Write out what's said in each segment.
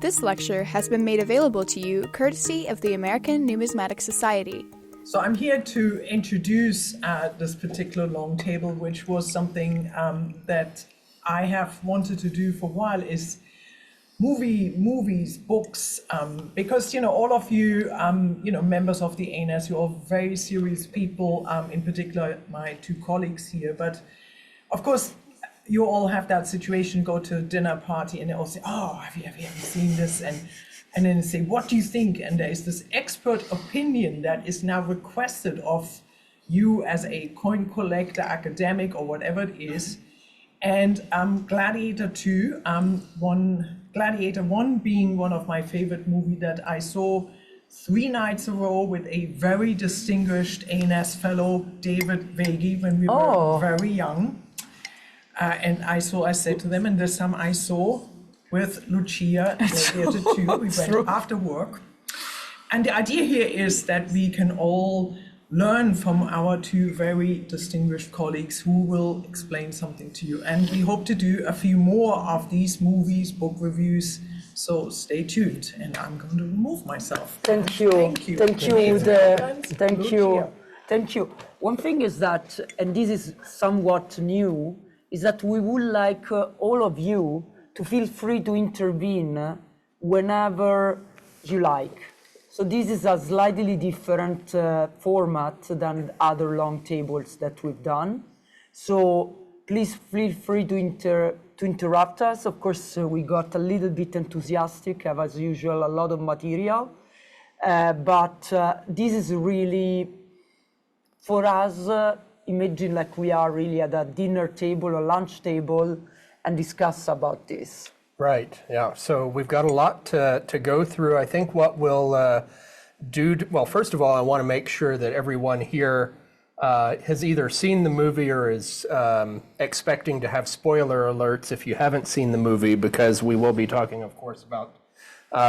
This lecture has been made available to you courtesy of the American Numismatic Society. So I'm here to introduce this particular long table, which was something that I have wanted to do for a while, is movies, books, because, all of you, members of the ANS, you're all very serious people, in particular my two colleagues here. But of course, you all have that situation, go to a dinner party and they all say, oh, have you seen this? And then they say, what do you think? And there is this expert opinion that is now requested of you as a coin collector, academic, or whatever it is. And Gladiator II, Gladiator 1 being one of my favorite movies that I saw 3 nights in a row with a very distinguished ANS fellow, David Vegi, when we were very young. And I said to them, and this time I saw with Lucia, Gladiator II, we went after work. And the idea here is that we can all learn from our 2 very distinguished colleagues who will explain something to you. And we hope to do a few more of these movies, book reviews, so stay tuned. And I'm going to remove myself. Thank you. Thank you. Thank you. Thank you. Thank you. One thing is that, and this is somewhat new, is that we would like all of you to feel free to intervene whenever you like. So this is a slightly different format than other long tables that we've done. So please feel free to interrupt us. Of course, we got a little bit enthusiastic, as usual, a lot of material. But this is really, for us, imagine like we are really at a dinner table or lunch table and discuss about this. Right, yeah. So we've got a lot to go through. I think what we'll well, first of all, I want to make sure that everyone here has either seen the movie or is expecting to have spoiler alerts if you haven't seen the movie, because we will be talking, of course, about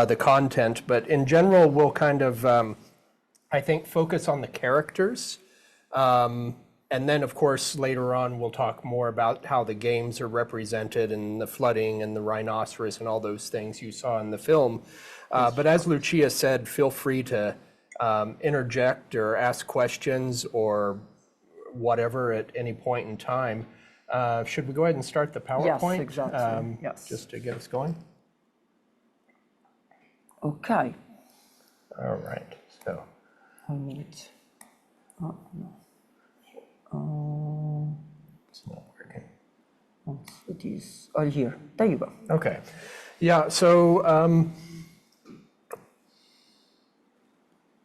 the content. But in general, we'll kind of, I think, focus on the characters. And then, of course, later on, we'll talk more about how the games are represented and the flooding and the rhinoceros and all those things you saw in the film. But as Lucia said, feel free to interject or ask questions or whatever at any point in time. Should we go ahead and start the PowerPoint? Yes, exactly. Yes. Just to get us going? Okay. All right. So. I need. Oh, no. It's not working. It is here. There you go. Okay. Yeah, so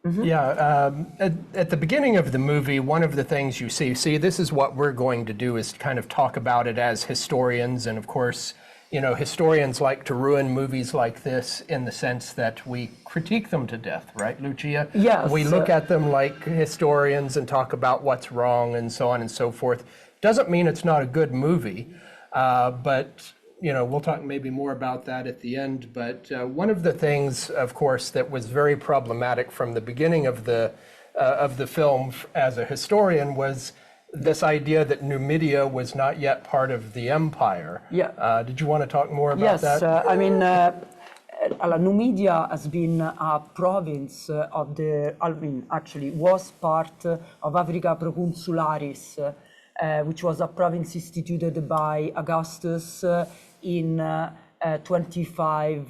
at the beginning of the movie, one of the things you see, this is what we're going to do, is kind of talk about it as historians. And of course, historians like to ruin movies like this in the sense that we critique them to death, right, Lucia? Yes. We look at them like historians and talk about what's wrong and so on and so forth. Doesn't mean it's not a good movie, but we'll talk maybe more about that at the end. But one of the things, of course, that was very problematic from the beginning of the film as a historian was this idea that Numidia was not yet part of the empire. Yeah. Did you want to talk more about that? Yes, Numidia has been a province of actually was part of Africa Proconsularis, which was a province instituted by Augustus in 25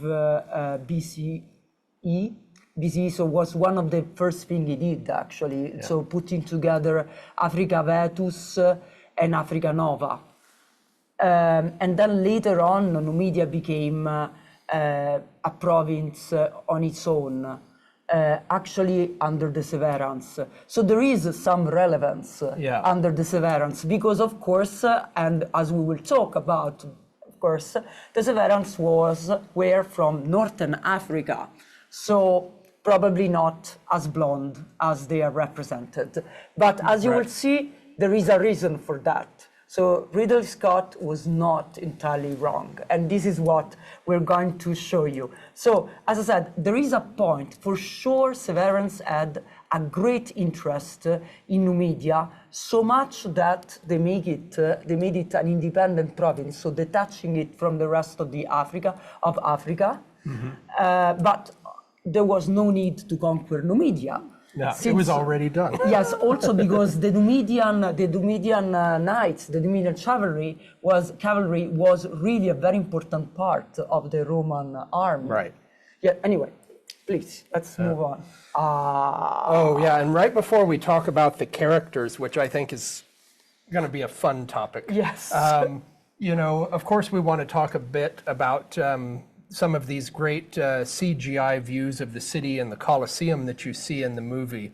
BCE. So was one of the first things he did, actually. Yeah. So putting together Africa Vetus and Africa Nova. And then later on, Numidia became a province on its own, actually under the Severans. So there is some relevance under the Severans, because of course, and as we will talk about, of course, the Severans were from Northern Africa. So probably not as blonde as they are represented. But as you will see, there is a reason for that. So Ridley Scott was not entirely wrong. And this is what we're going to show you. So as I said, there is a point. For sure, Severans had a great interest in Numidia, so much that they made it an independent province, so detaching it from the rest of Africa. But there was no need to conquer Numidia. Yeah, it was already done. Yes, also because the Numidian knights, the Numidian cavalry was really a very important part of the Roman army. Right. Yeah. Anyway, please let's move on. Oh yeah, and right before we talk about the characters, which I think is going to be a fun topic. Yes. You know, of course, we want to talk a bit about some of these great CGI views of the city and the Colosseum that you see in the movie.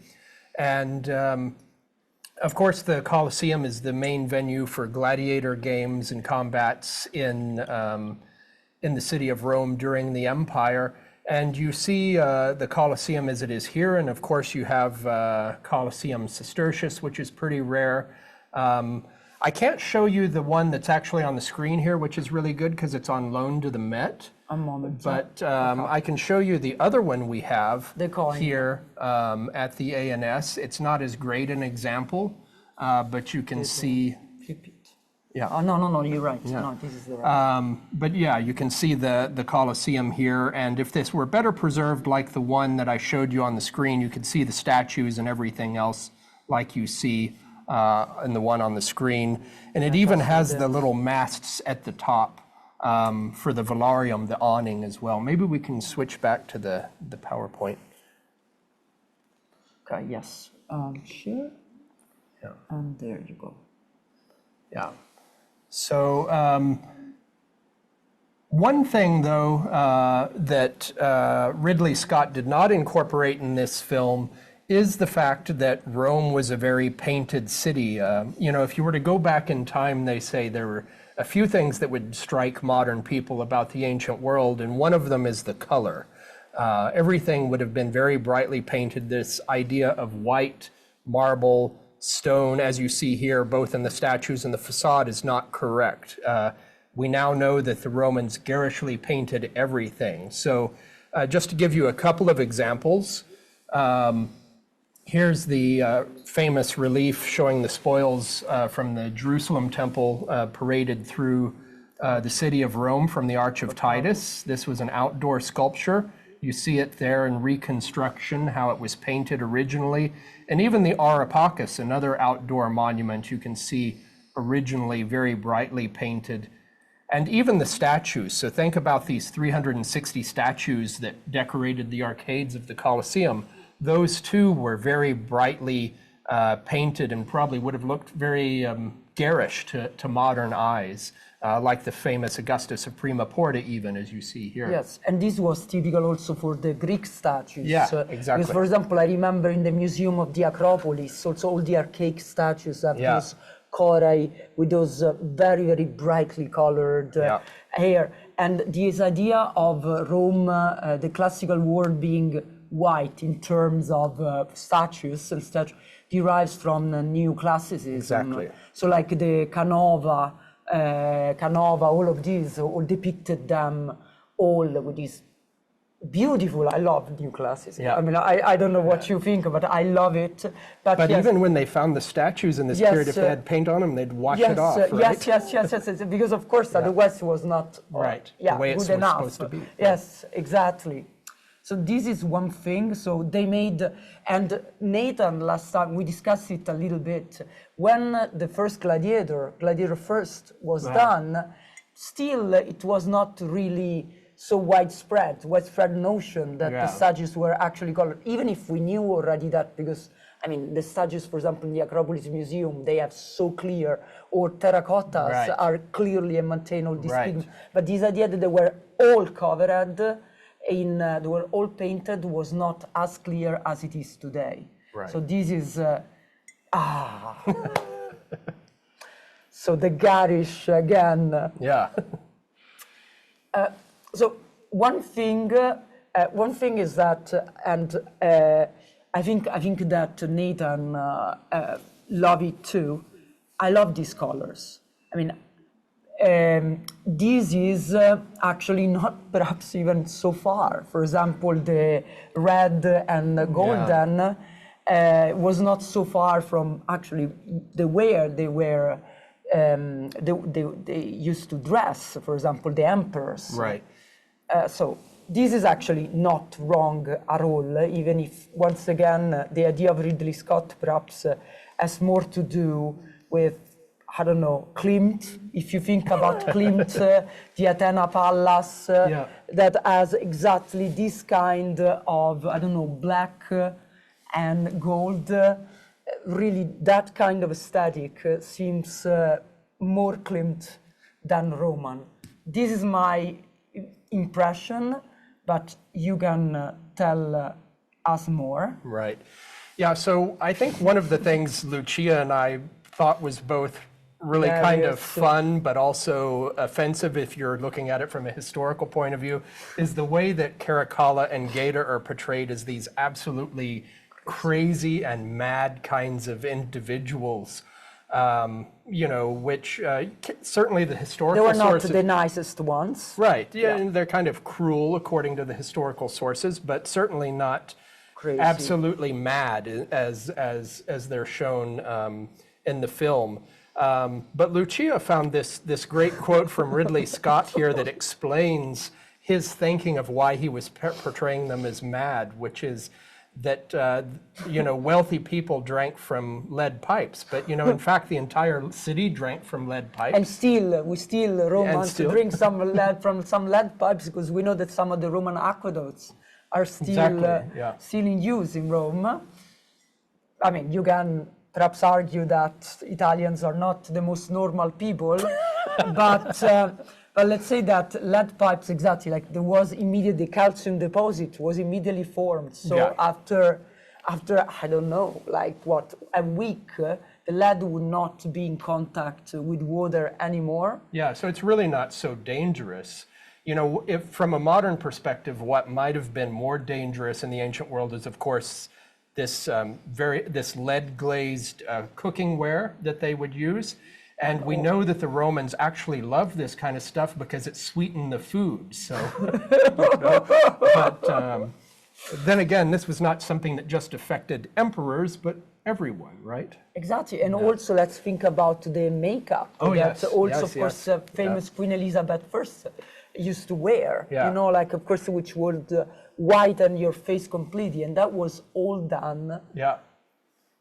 And of course, the Colosseum is the main venue for gladiator games and combats in the city of Rome during the Empire. And you see the Colosseum as it is here. And of course, you have Colosseum Cistercius, which is pretty rare. I can't show you the one that's actually on the screen here, which is really good because it's on loan to the Met. A moment. But I can show you the other one we have coin. here at the ANS. It's not as great an example, but you can see. Yeah. Oh, no, you're right. Yeah. No, this is the right. But yeah, you can see the Colosseum here. And if this were better preserved like the one that I showed you on the screen, you could see the statues and everything else like you see in the one on the screen. And it even has the little masts at the top for the velarium, the awning as well. Maybe we can switch back to the PowerPoint. Okay, yes. Sure. Yeah. And there you go. Yeah. So one thing, though, that Ridley Scott did not incorporate in this film is the fact that Rome was a very painted city. You know, if you were to go back in time, they say there were a few things that would strike modern people about the ancient world, and one of them is the color. Everything would have been very brightly painted. This idea of white, marble, stone, as you see here, both in the statues and the facade, is not correct. We now know that the Romans garishly painted everything. So just to give you a couple of examples, here's the famous relief showing the spoils from the Jerusalem temple paraded through the city of Rome from the Arch of Titus. This was an outdoor sculpture. You see it there in reconstruction, how it was painted originally. And even the Areopagus, another outdoor monument, you can see originally very brightly painted. And even the statues. So think about these 360 statues that decorated the arcades of the Colosseum. Those too were very brightly painted and probably would have looked very garish to modern eyes, like the famous Augustus of Prima Porta even, as you see here. Yes, and this was typical also for the Greek statues. Yeah, exactly. Because, for example, I remember in the Museum of the Acropolis, also all the archaic statues have those chori with those very, very brightly colored hair. And this idea of Rome, the classical world being white in terms of statues and derives from neoclassicism. Exactly. So like the Canova, all of these, all depicted them all with this beautiful, I love neoclassicism. Yeah. I mean, I don't know what you think, but I love it. But yes, even when they found the statues in this period, if they had paint on them, they'd wash it off, right? Yes, because of course the West was not the way it's good enough. supposed to be. Yes, exactly. So this is one thing. So they made, and Nathan, last time we discussed it a little bit, when the first Gladiator first was done, still it was not really so widespread notion that the statues were actually colored, even if we knew already that, because I mean, the statues, for example, in the Acropolis Museum, they have so clear, or terracottas are clearly and maintain all these things. But this idea that they were all covered, they were all painted, was not as clear as it is today. Right. So this is, so the garish again. Yeah. So one thing is that, and I think that Nathan love it too. I love these colors. I mean, this is actually not perhaps even so far. For example, the red and the golden was not so far from actually the way they were. They used to dress. For example, the emperors. Right. So this is actually not wrong at all, even if, once again, the idea of Ridley Scott perhaps has more to do with, I don't know, Klimt. If you think about Klimt, the Athena Palace, that has exactly this kind of, I don't know, black and gold, really that kind of aesthetic seems more Klimt than Roman. This is my impression, but you can tell us more. Right. Yeah, so I think one of the things Lucia and I thought was both really kind of fun, but also offensive if you're looking at it from a historical point of view, is the way that Caracalla and Gaeta are portrayed as these absolutely crazy and mad kinds of individuals. You know, which certainly the historical sources... They were not sources, the nicest ones. Right, yeah, and they're kind of cruel according to the historical sources, but certainly not crazy, absolutely mad as they're shown in the film. But Lucia found this great quote from Ridley Scott here that explains his thinking of why he was portraying them as mad, which is that, you know, wealthy people drank from lead pipes, but, you know, in fact, the entire city drank from lead pipes. And still, we Romans drink some lead from some lead pipes, because we know that some of the Roman aqueducts are still, still in use in Rome. I mean, you can perhaps argue that Italians are not the most normal people, but let's say that lead pipes, exactly, like there was immediately, the calcium deposit was immediately formed. So after, I don't know, like what, a week, the lead would not be in contact with water anymore. Yeah, so it's really not so dangerous. You know, if from a modern perspective, what might have been more dangerous in the ancient world is, of course, this this lead glazed cooking ware that they would use. And we know that the Romans actually loved this kind of stuff because it sweetened the food. So, but then again, this was not something that just affected emperors, but everyone, right? Exactly, and also let's think about the makeup. That also, of course, famous Queen Elizabeth I used to wear. You know, like, of course, which would whiten your face completely, and that was all done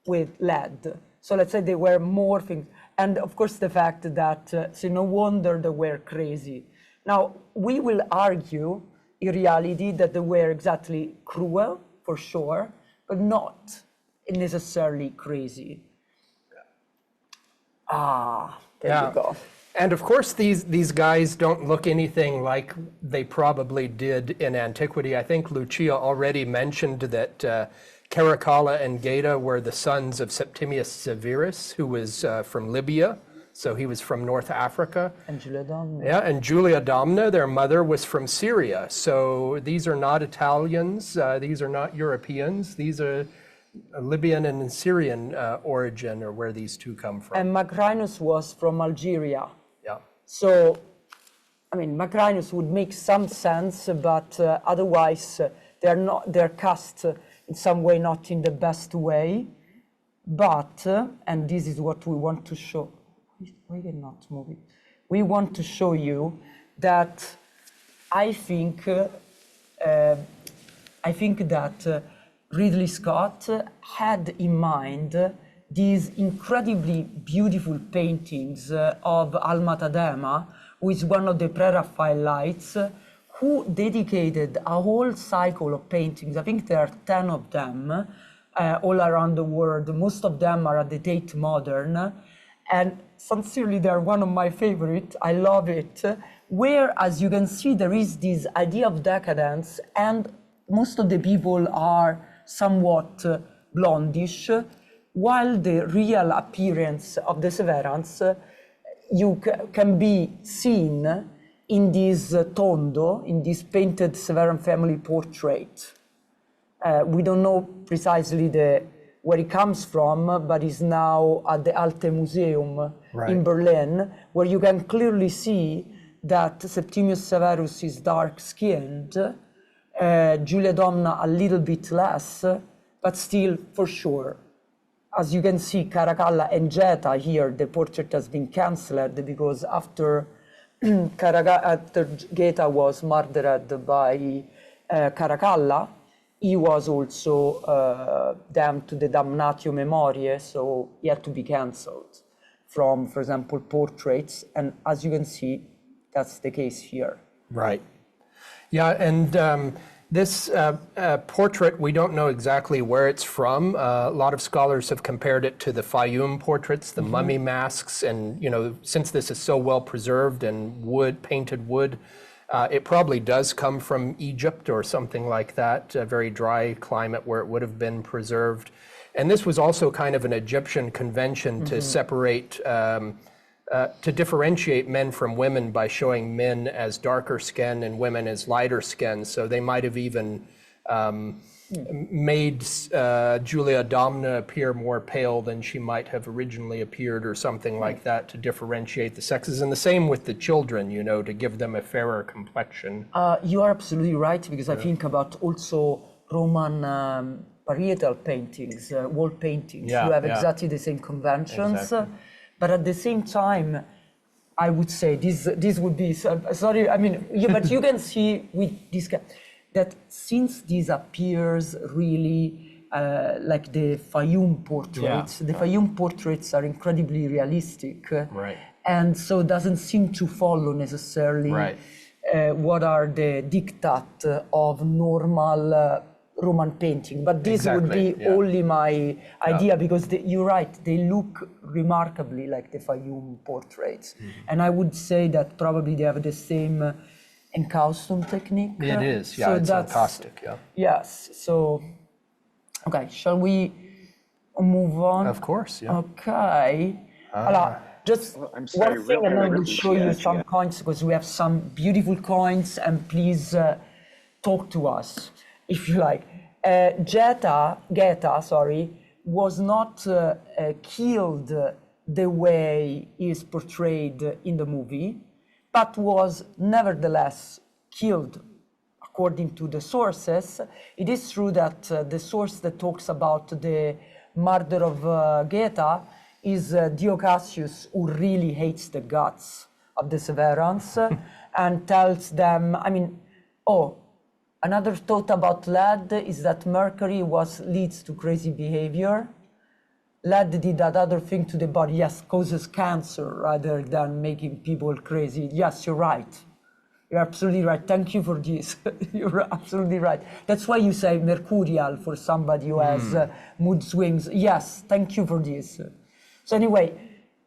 with lead. So let's say they were more things. And of course, the fact that, so no wonder they were crazy. Now, we will argue, in reality, that they were exactly cruel, for sure, but not necessarily crazy. There you go. And of course, these guys don't look anything like they probably did in antiquity. I think Lucia already mentioned that Caracalla and Gaeta were the sons of Septimius Severus, who was from Libya, so he was from North Africa. And Julia Domna. Yeah, and Julia Domna, their mother, was from Syria. So these are not Italians, these are not Europeans, these are Libyan and Syrian origin, or where these two come from. And Macrinus was from Algeria. Yeah. So, I mean, Macrinus would make some sense, but otherwise they're cast in some way not in the best way. But, and this is what we want to show. We cannot move it. We want to show you that I think that Ridley Scott had in mind these incredibly beautiful paintings of Alma Tadema, who is one of the pre-Raphaelites, who dedicated a whole cycle of paintings. I think there are 10 of them all around the world. Most of them are at the Tate Modern. And sincerely, they're one of my favorites. I love it. Where, as you can see, there is this idea of decadence, and most of the people are somewhat blondish, while the real appearance of the Severans can be seen in this tondo, in this painted Severan family portrait. We don't know precisely where it comes from, but it's now at the Alte Museum in Berlin, where you can clearly see that Septimius Severus is dark-skinned, Julia Domna a little bit less, but still for sure. As you can see, Caracalla and Gaeta here, the portrait has been cancelled because after Gaeta was murdered by Caracalla, he was also damned to the damnatio memoriae, so he had to be cancelled from, for example, portraits. And as you can see, that's the case here. Right. Yeah, and this portrait, we don't know exactly where it's from. A lot of scholars have compared it to the Fayum portraits, the mummy masks, and since this is so well preserved and painted wood, it probably does come from Egypt or something like that, a very dry climate where it would have been preserved. And this was also kind of an Egyptian convention to separate, to differentiate men from women by showing men as darker skin and women as lighter skin. So they might have even made Julia Domna appear more pale than she might have originally appeared or something like that to differentiate the sexes. And the same with the children, to give them a fairer complexion. You are absolutely right, because I think about also Roman parietal paintings, wall paintings. You have exactly the same conventions. Exactly. But at the same time, I would say this would be, sorry, but you can see with this guy, that since this appears really like the Fayum portraits, the Fayum portraits are incredibly realistic. Right. And so it doesn't seem to follow necessarily what are the diktat of normal Roman painting. But this would be only my idea, because you're right, they look remarkably like the Fayum portraits. And I would say that probably they have the same encaustum technique. It is, so it's encaustic, Yes, so, okay, shall we move on? Of course, Okay. Just one thing, and I will show you some coins, because we have some beautiful coins, and please talk to us, if you like. Geta, was not killed the way he is portrayed in the movie, but was nevertheless killed according to the sources. It is true that the source that talks about the murder of Geta is Dio Cassius, who really hates the guts of the Severans and tells them, another thought about lead is that mercury leads to crazy behavior. Lead did that other thing to the body, causes cancer rather than making people crazy. Yes, you're right. You're absolutely right. Thank you for this. You're absolutely right. That's why you say mercurial for somebody who has mood swings. Yes, thank you for this. So anyway,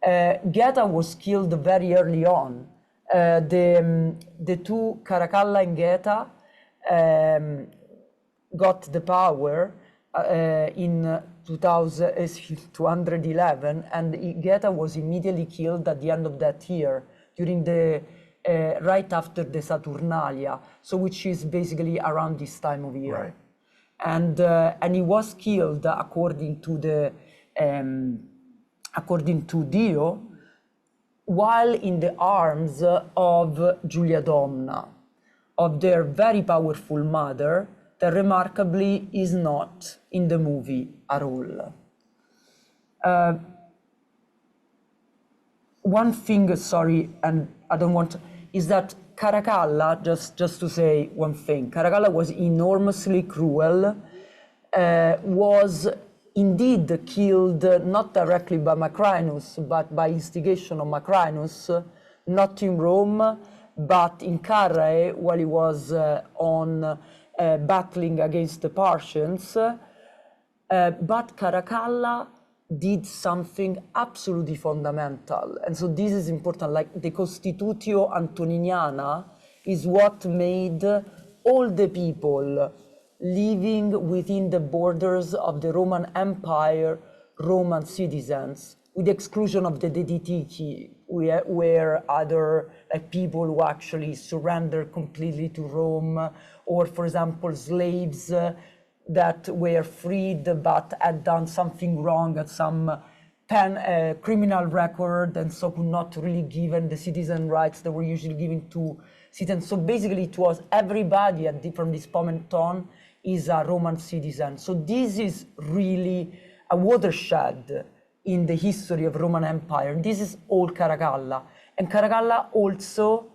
Geta was killed very early on. The two, Caracalla and Geta, got the power in 211, and Geta was immediately killed at the end of that year, during the right after the Saturnalia, so which is basically around this time of year. Right. And he was killed according to Dio, while in the arms of Julia Domna, of their very powerful mother, that remarkably is not in the movie at all. One thing, sorry, and I don't want to, is that Caracalla, just to say one thing, Caracalla was enormously cruel, was indeed killed not directly by Macrinus, but by instigation of Macrinus, not in Rome, but in Carrhae, while he was battling against the Parthians. But Caracalla did something absolutely fundamental. And so this is important, like the Constitutio Antoniniana is what made all the people living within the borders of the Roman Empire Roman citizens, with the exclusion of the Deditici, where other people who actually surrender completely to Rome, or for example, slaves that were freed but had done something wrong at some criminal record, and so could not really given the citizen rights that were usually given to citizens. So basically it was everybody from this moment on is a Roman citizen. So this is really a watershed in the history of Roman Empire. This is all Caracalla. And Caracalla also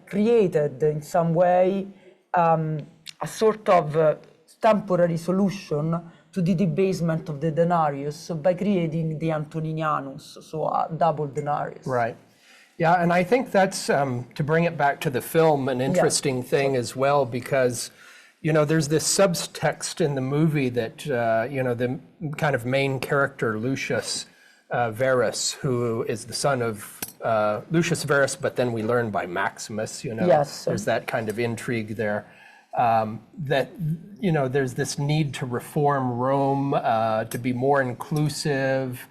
created in some way a sort of temporary solution to the debasement of the denarius by creating the Antoninianus, so a double denarius. Right. Yeah, and I think that's, to bring it back to the film, an interesting thing as well, because, you know, there's this subtext in the movie that, you know, the kind of main character, Lucius Verus, who is the son of Lucius Verus, but then we learn by Maximus, you know, there's that kind of intrigue there. That, you know, there's this need to reform Rome, to be more inclusive,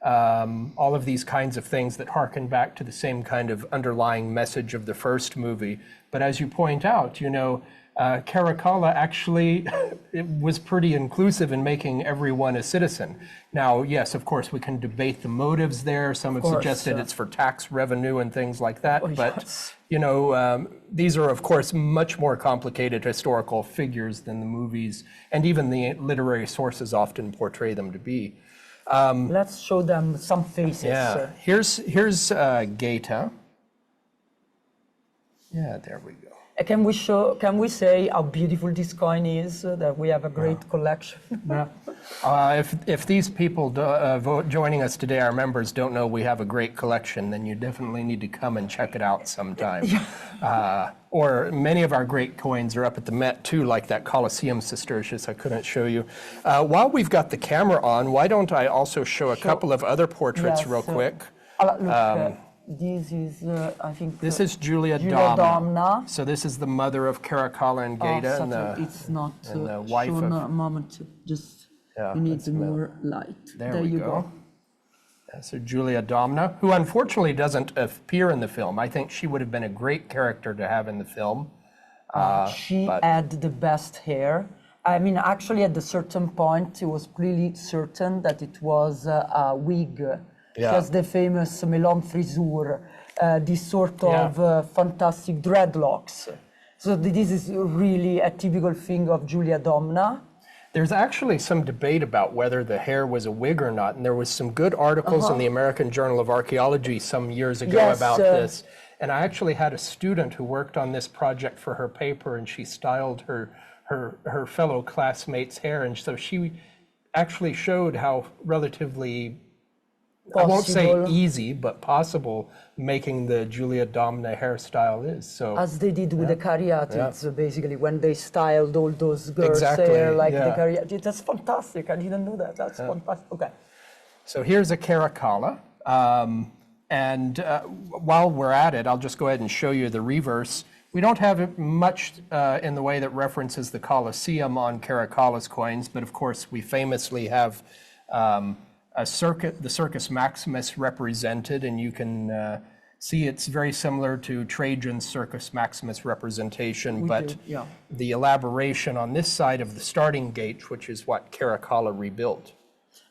all of these kinds of things that harken back to the same kind of underlying message of the first movie. But as you point out, you know, Caracalla actually it was pretty inclusive in making everyone a citizen. Now, yes, of course, we can debate the motives there. Some have suggested it's for tax revenue and things like that. But, you know, these are, of course, much more complicated historical figures than the movies, and even the literary sources often portray them to be. Let's show them some faces. Yeah, here's Gaeta. Yeah, there we go. Can we say how beautiful this coin is? That we have a great collection. If these people joining us today, our members, don't know we have a great collection, then you definitely need to come and check it out sometime. Or many of our great coins are up at the Met too, like that Colosseum Sestertius I couldn't show you. While we've got the camera on, why don't I also show a couple of other portraits real quick? Look, this is, I think... This is Julia Domna. So this is the mother of Caracalla and Gaeta, and the wife of... a moment, just you need more light. There you go. So Julia Domna, who unfortunately doesn't appear in the film. I think she would have been a great character to have in the film. She had the best hair. I mean, actually, at a certain point, it was really certain that it was a wig. She has the famous melon frisure, this sort of fantastic dreadlocks. So this is really a typical thing of Julia Domna. There's actually some debate about whether the hair was a wig or not, and there was some good articles in the American Journal of Archaeology some years ago about this. And I actually had a student who worked on this project for her paper, and she styled her fellow classmates' hair, and so she actually showed how relatively I won't say easy, but possible making the Julia Domna hairstyle is. So as they did with the Caryatids, basically, when they styled all those girls' hair like the Caryatids. That's fantastic. I didn't know that. That's fantastic. Okay. So here's a Caracalla. And while we're at it, I'll just go ahead and show you the reverse. We don't have much in the way that references the Colosseum on Caracalla's coins, but of course we famously have the Circus Maximus represented, and you can see it's very similar to Trajan's Circus Maximus representation, the elaboration on this side of the starting gate, which is what Caracalla rebuilt.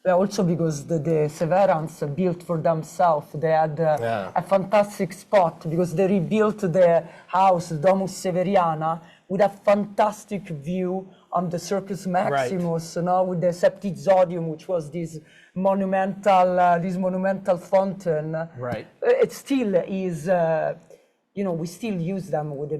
Also because the Severans built for themselves, they had a fantastic spot because they rebuilt the house, Domus Severiana, with a fantastic view on the Circus Maximus, with the Septizodium, which was this monumental fountain. Right. It still is, we still use them with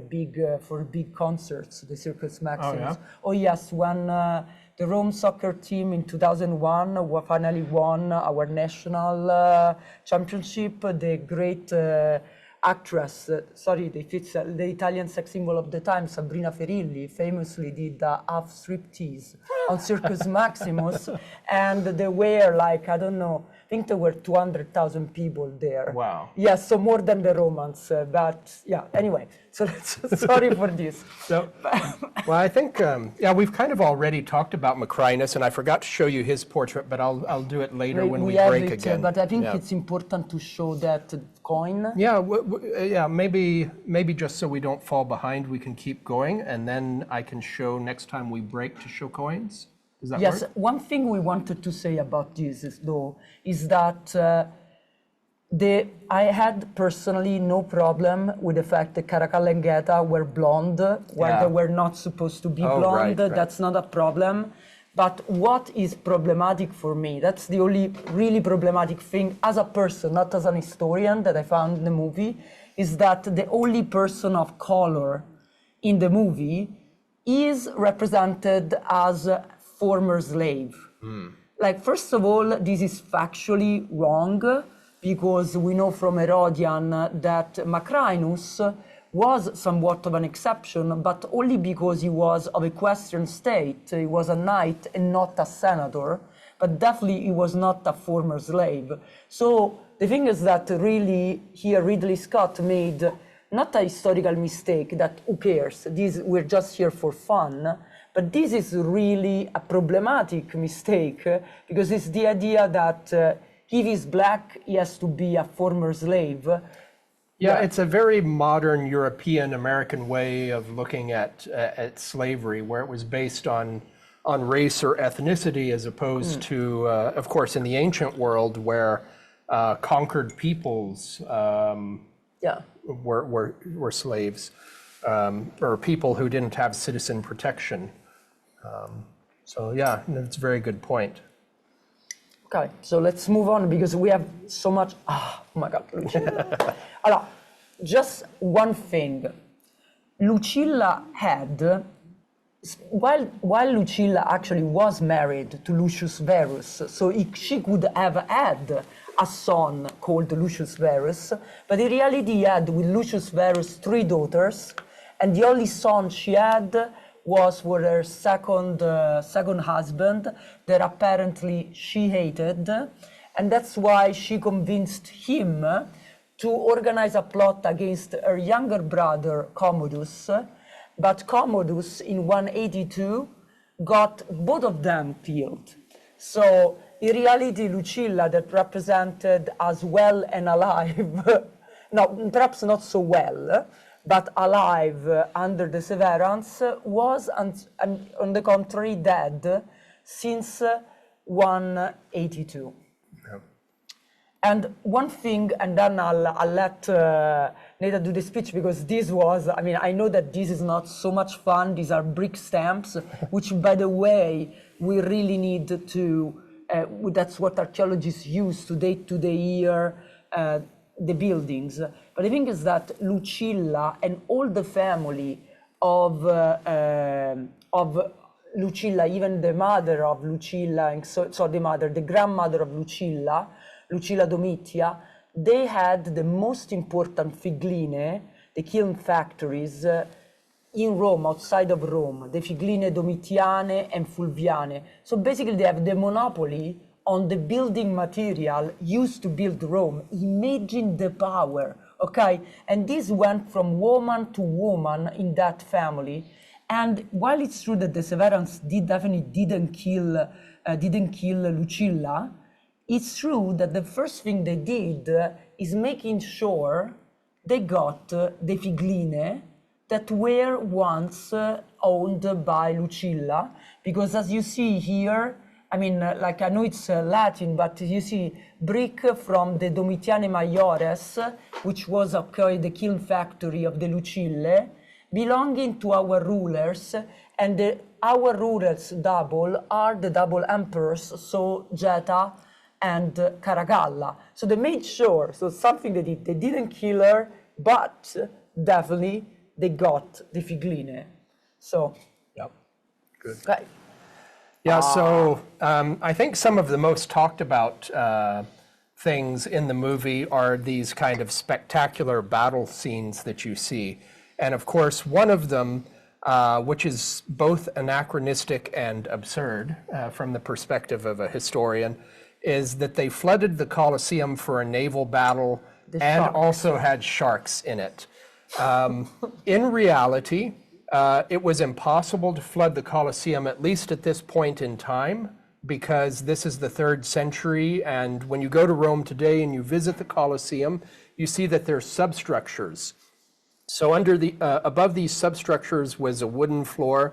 for big concerts, the Circus Maximus. Oh yes, when the Rome soccer team in 2001 finally won our national championship, the great actress, the Italian sex symbol of the time, Sabrina Ferilli, famously did a half striptease on Circus Maximus, and there were I think there were 200,000 people there. Wow. Yes, so more than the Romans, but anyway, so sorry for this. So, well, I think, we've kind of already talked about Macrinus, and I forgot to show you his portrait, but I'll do it later when we break again. But I think it's important to show that coin. Maybe just so we don't fall behind, we can keep going, and then I can show next time we break to show coins. Does that work? Yes, one thing we wanted to say about this is that I had personally no problem with the fact that Caracalla and Gaeta were blonde, where they were not supposed to be blonde. Right. That's not a problem. But what is problematic for me, that's the only really problematic thing as a person, not as an historian, that I found in the movie, is that the only person of color in the movie is represented as a former slave. Like, first of all, this is factually wrong, because we know from Herodian that Macrinus was somewhat of an exception, but only because he was of equestrian state. He was a knight and not a senator, but definitely he was not a former slave. So the thing is that really here Ridley Scott made not a historical mistake that who cares, we're just here for fun, but this is really a problematic mistake, because it's the idea that if he's black, he has to be a former slave. Yeah, it's a very modern European American way of looking at slavery, where it was based on race or ethnicity, as opposed to, of course, in the ancient world, where conquered peoples were slaves, or people who didn't have citizen protection. So yeah, that's a very good point. Okay, so let's move on, because we have so much. Oh my God, Lucilla. Alors, just one thing. Lucilla had, while Lucilla actually was married to Lucius Verus, so she could have had a son called Lucius Verus, but in reality he had with Lucius Verus 3 daughters, and the only son she had was for her second husband that apparently she hated, and that's why she convinced him to organize a plot against her younger brother Commodus, but Commodus in 182 got both of them killed. So in reality Lucilla, that represented as well and alive, no, perhaps not so well, but alive under the Severans, was, on the contrary, dead since 182. Yep. And one thing, and then I'll let Neda do the speech, because this was, I mean, I know that this is not so much fun. These are brick stamps, which, by the way, we really need to, that's what archaeologists use to date to the year the buildings. But the thing is that Lucilla and all the family of Lucilla, even the mother of Lucilla, and so the grandmother of Lucilla, Lucilla Domitia, they had the most important figline, the kiln factories, in Rome, outside of Rome, the figline Domitiane and Fulviane. So basically they have the monopoly on the building material used to build Rome. Imagine the power, okay? And this went from woman to woman in that family. And while it's true that the Severans definitely didn't kill Lucilla, it's true that the first thing they did is making sure they got the figline that were once owned by Lucilla, because as you see here, I mean, like I know it's Latin, but you see brick from the Domitiane Maiores, which was the kiln factory of the Lucille, belonging to our rulers, and our rulers double are the double emperors, so Geta and Caracalla. So they made sure, so something they did, they didn't kill her, but definitely they got the figline. So, yep, good. Okay. Yeah, so I think some of the most talked about things in the movie are these kind of spectacular battle scenes that you see. And of course, one of them, which is both anachronistic and absurd from the perspective of a historian, is that they flooded the Colosseum for a naval battle and also had sharks in it. In reality, it was impossible to flood the Colosseum, at least at this point in time, because this is the 3rd century, and when you go to Rome today and you visit the Colosseum, you see that there's substructures. So above these substructures was a wooden floor,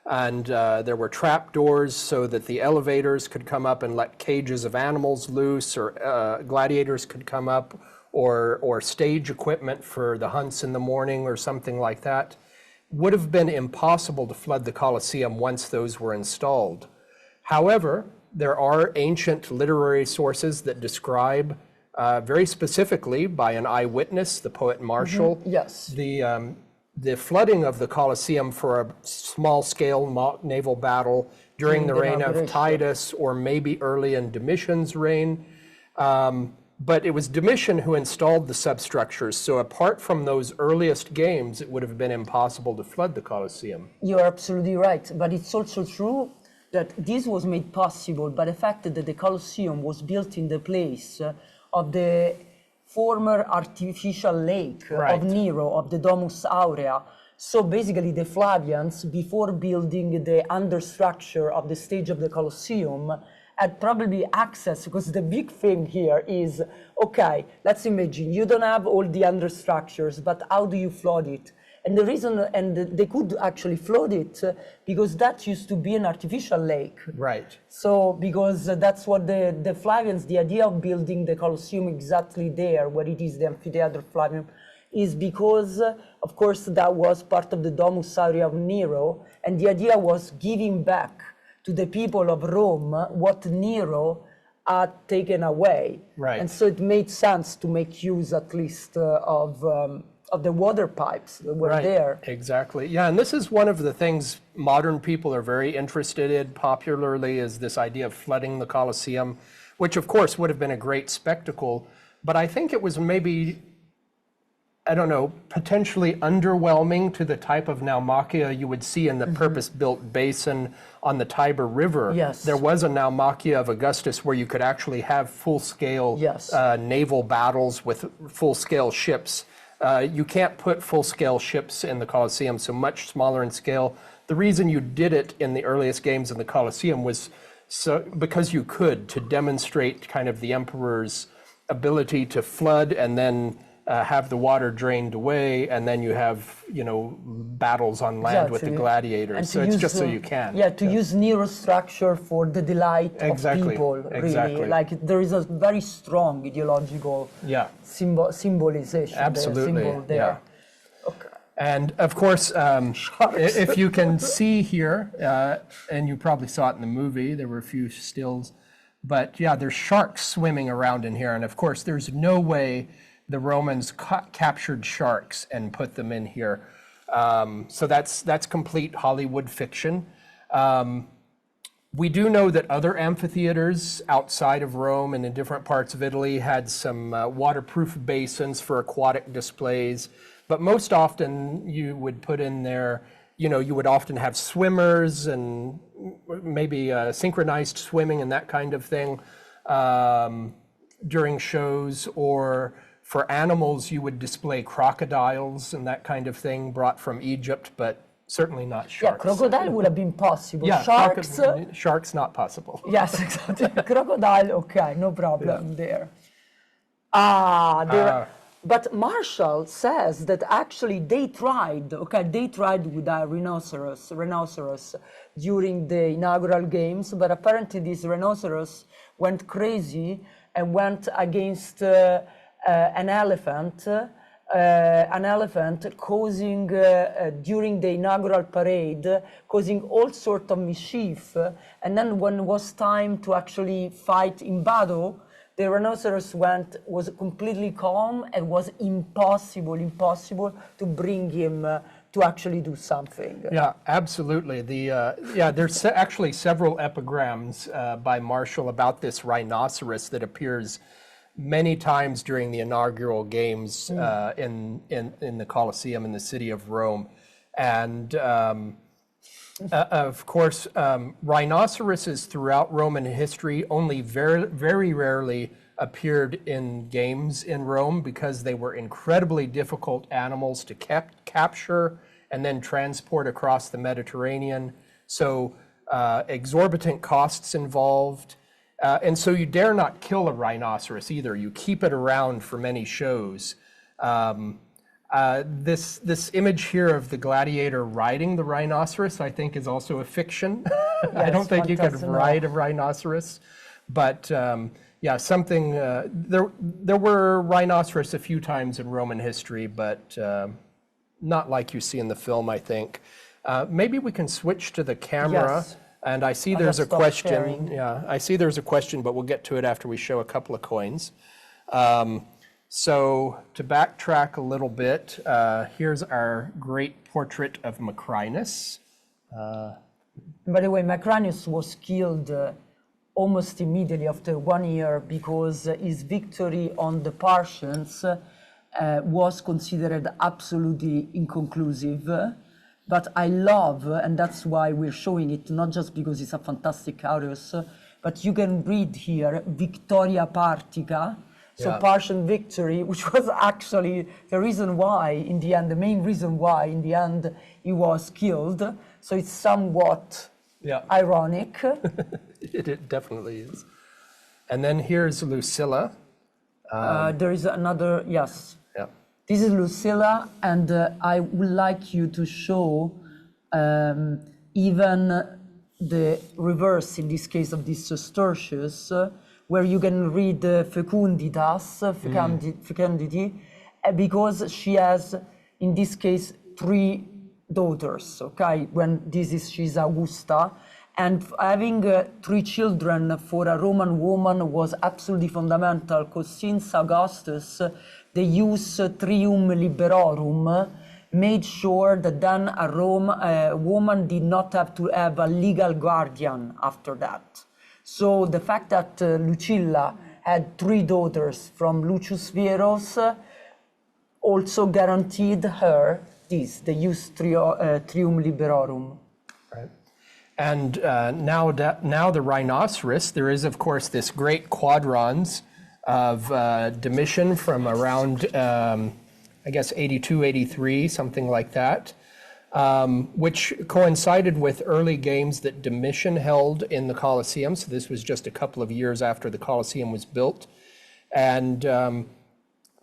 and there were trap doors so that the elevators could come up and let cages of animals loose, or gladiators could come up, or stage equipment for the hunts in the morning or something like that. Would have been impossible to flood the Colosseum once those were installed. However, there are ancient literary sources that describe very specifically by an eyewitness, the poet Martial, yes, the the flooding of the Colosseum for a small-scale naval battle during the reign of Titus, or maybe early in Domitian's reign. But it was Domitian who installed the substructures. So apart from those earliest games, it would have been impossible to flood the Colosseum. You're absolutely right. But it's also true that this was made possible by the fact that the Colosseum was built in the place of the former artificial lake of Nero, of the Domus Aurea. So basically the Flavians, before building the understructure of the stage of the Colosseum, had probably access, because the big thing here is, okay, let's imagine you don't have all the understructures, but how do you flood it? And the reason, and they could actually flood it because that used to be an artificial lake. Right. So, because that's what the Flavians, the idea of building the Colosseum exactly there, where it is the Amphitheater Flavium, is because, of course, that was part of the Domus Aurea of Nero, and the idea was giving back to the people of Rome what Nero had taken away. Right. And so it made sense to make use at least of the water pipes that were there. Exactly. Yeah, and this is one of the things modern people are very interested in popularly, is this idea of flooding the Colosseum, which of course would have been a great spectacle, but I think it was maybe, I don't know, potentially underwhelming to the type of naumachia you would see in the purpose-built basin on the Tiber River. Yes. There was a naumachia of Augustus where you could actually have full-scale naval battles with full-scale ships. You can't put full-scale ships in the Colosseum, so much smaller in scale. The reason you did it in the earliest games in the Colosseum was because you could, to demonstrate kind of the emperor's ability to flood and then have the water drained away, and then you have, you know, battles on land with the gladiators. So it's just so you can. Yeah, to use Nero's structure for the delight of people, really. Like, there is a very strong ideological symbolization. Absolutely. Symbol there. Okay. And of course, if you can see here, and you probably saw it in the movie, there were a few stills, but yeah, there's sharks swimming around in here. And of course, there's no way the Romans captured sharks and put them in here. So that's complete Hollywood fiction. We do know that other amphitheaters outside of Rome and in different parts of Italy had some waterproof basins for aquatic displays, but most often you would put in there, you know, you would often have swimmers and maybe synchronized swimming and that kind of thing during shows, or for animals, you would display crocodiles and that kind of thing brought from Egypt, but certainly not sharks. Yeah, crocodile would have been possible. Yeah, Sharks, sharks not possible. Yes, exactly. Crocodile, okay, no problem there. But Marshall says that actually they tried with a rhinoceros during the inaugural games, but apparently this rhinoceros went crazy and went against an elephant causing, during the inaugural parade, causing all sorts of mischief. And then when it was time to actually fight in battle, the rhinoceros was completely calm, and was impossible to bring him to actually do something. Yeah, absolutely. There's actually several epigrams by Marshall about this rhinoceros that appears many times during the inaugural games in the Colosseum in the city of Rome. And of course, rhinoceroses throughout Roman history only very, very rarely appeared in games in Rome because they were incredibly difficult animals to capture and then transport across the Mediterranean. So exorbitant costs involved. And so you dare not kill a rhinoceros either. You keep it around for many shows. This image here of the gladiator riding the rhinoceros, I think, is also a fiction. Yes, I don't think you could ride a rhinoceros, but something. There were rhinoceros a few times in Roman history, but not like you see in the film, I think. Maybe we can switch to the camera. Yes. And I see there's a question. Sharing. Yeah, I see there's a question, but we'll get to it after we show a couple of coins. So to backtrack a little bit, here's our great portrait of Macrinus. By the way, Macrinus was killed almost immediately after 1 year because his victory on the Parthians was considered absolutely inconclusive. But I love, and that's why we're showing it, not just because it's a fantastic aureus, but you can read here Victoria Partica, so Parthian victory, which was actually the reason why, in the end, the main reason why, in the end, he was killed. So it's somewhat ironic. It definitely is. And then here's Lucilla. There is another, yes. Yeah. This is Lucilla, and I would like you to show even the reverse, in this case of this Stertius, where you can read fecunditas, fecundity, because she has, in this case, 3 daughters, okay? When she's Augusta, and having 3 children for a Roman woman was absolutely fundamental, because since Augustus, the use trium liberorum made sure that then a woman did not have to have a legal guardian after that. So the fact that Lucilla had 3 daughters from Lucius Verus also guaranteed her the use trium liberorum. Right. And now the rhinoceros, there is, of course, this great quadrans of Domitian from around, I guess, 82, 83, something like that, which coincided with early games that Domitian held in the Colosseum. So this was just a couple of years after the Colosseum was built. And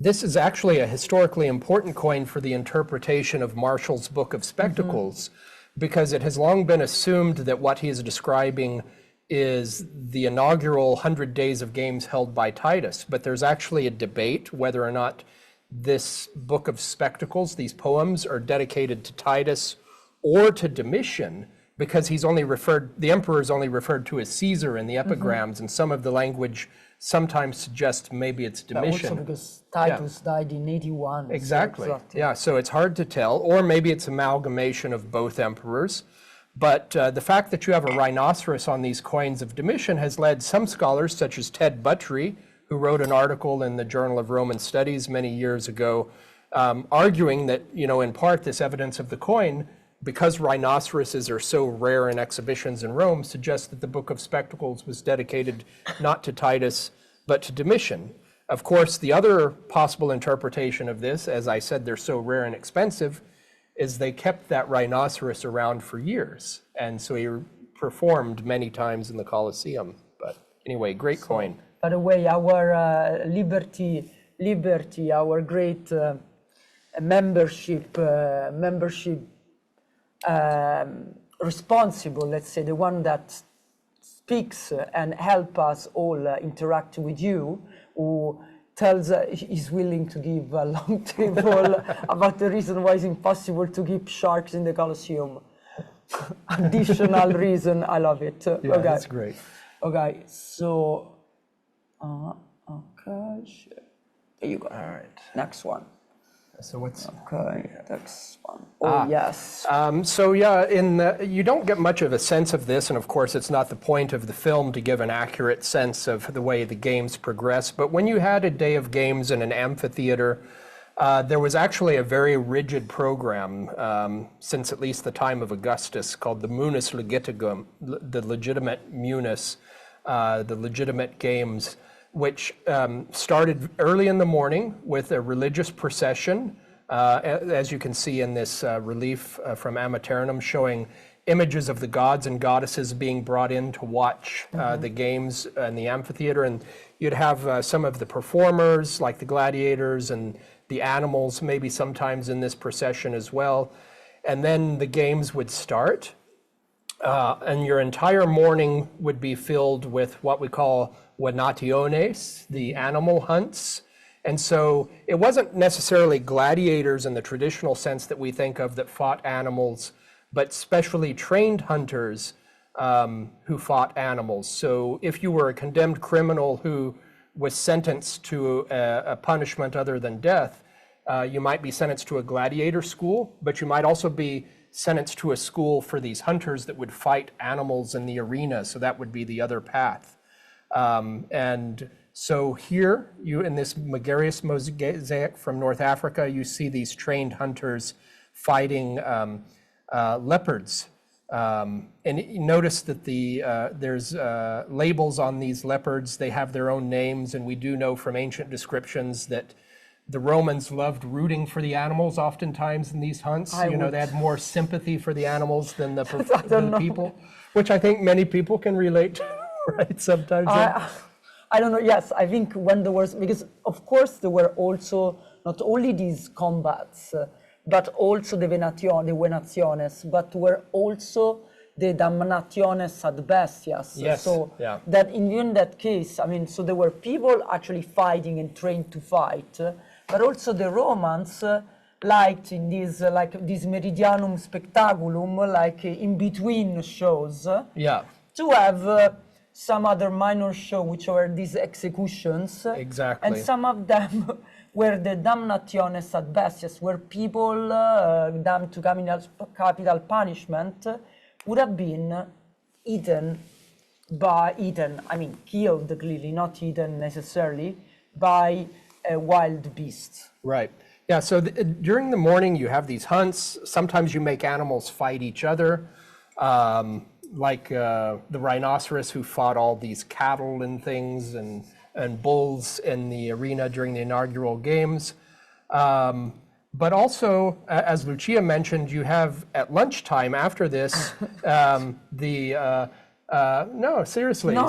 this is actually a historically important coin for the interpretation of Martial's Book of Spectacles, because it has long been assumed that what he is describing is the inaugural 100 days of games held by Titus. But there's actually a debate whether or not this Book of Spectacles, these poems, are dedicated to Titus or to Domitian, because the emperor is only referred to as Caesar in the epigrams, and some of the language sometimes suggests maybe it's Domitian. Also because Titus died in 81. Exactly. Yeah, so it's hard to tell, or maybe it's amalgamation of both emperors. But the fact that you have a rhinoceros on these coins of Domitian has led some scholars, such as Ted Buttrey, who wrote an article in the Journal of Roman Studies many years ago, arguing that, in part, this evidence of the coin, because rhinoceroses are so rare in exhibitions in Rome, suggests that the Book of Spectacles was dedicated not to Titus, but to Domitian. Of course, the other possible interpretation of this, as I said, they're so rare and expensive, is they kept that rhinoceros around for years. And so he performed many times in the Colosseum. But anyway, great coin. By the way, our Liberty, our great membership responsible, let's say, the one that speaks and help us all interact with you, who tells he's willing to give a long table about the reason why it's impossible to keep sharks in the Colosseum. Additional reason, I love it. Yeah, okay. That's great. Okay, so, okay, there you go. All right. Next one. So what's... Okay, next one. Oh, yes. So yeah, you don't get much of a sense of this, and of course it's not the point of the film to give an accurate sense of the way the games progress, but when you had a day of games in an amphitheater, there was actually a very rigid program since at least the time of Augustus called the Munus Legitimum, the legitimate Munus, the legitimate games, which started early in the morning with a religious procession, as you can see in this relief from Amiternum, showing images of the gods and goddesses being brought in to watch the games in the amphitheater. And you'd have some of the performers, like the gladiators and the animals, maybe sometimes in this procession as well. And then the games would start. And your entire morning would be filled with what we call venationes, the animal hunts. And so it wasn't necessarily gladiators in the traditional sense that we think of that fought animals, but specially trained hunters who fought animals. So if you were a condemned criminal who was sentenced to a punishment other than death, you might be sentenced to a gladiator school, but you might also be sentenced to a school for these hunters that would fight animals in the arena. So that would be the other path. And so here, you in this Megareus mosaic from North Africa, you see these trained hunters fighting leopards. And you notice that there's labels on these leopards. They have their own names, and we do know from ancient descriptions that the Romans loved rooting for the animals oftentimes in these hunts. They had more sympathy for the animals than the people, which I think many people can relate to, right? Sometimes. I don't know. Yes, I think when there was, because of course there were also not only these combats, but also the venationes, but were also the damnationes ad bestias. Yes. So that in that case, I mean, so there were people actually fighting and trained to fight, but also the Romans liked in this, like this meridianum spectaculum, like in between shows, to have some other minor show, which were these executions. Exactly. And some of them were the damnationes ad bestias, where people damned to capital punishment would have been killed clearly, not eaten necessarily, by wild beasts. Right. Yeah, so during the morning you have these hunts. Sometimes you make animals fight each other, like the rhinoceros who fought all these cattle and things, and bulls in the arena during the inaugural games. But also, as Lucia mentioned, you have at lunchtime after this, no, seriously. No,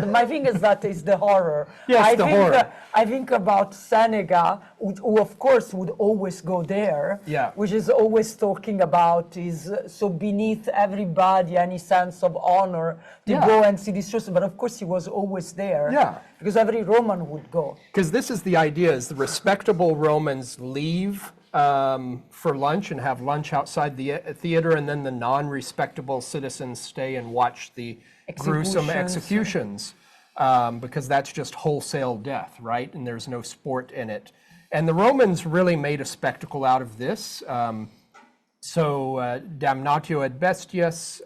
my thing is that is the horror. Yes, horror. I think about Seneca, who of course would always go there, which is always talking about is so beneath everybody any sense of honor to go and see these shows. But of course he was always there, because every Roman would go. Because this is the idea: is the respectable Romans leave for lunch and have lunch outside the theater, and then the non-respectable citizens stay and watch the gruesome executions, because that's just wholesale death, right? And there's no sport in it. And the Romans really made a spectacle out of this. Damnatio ad bestias,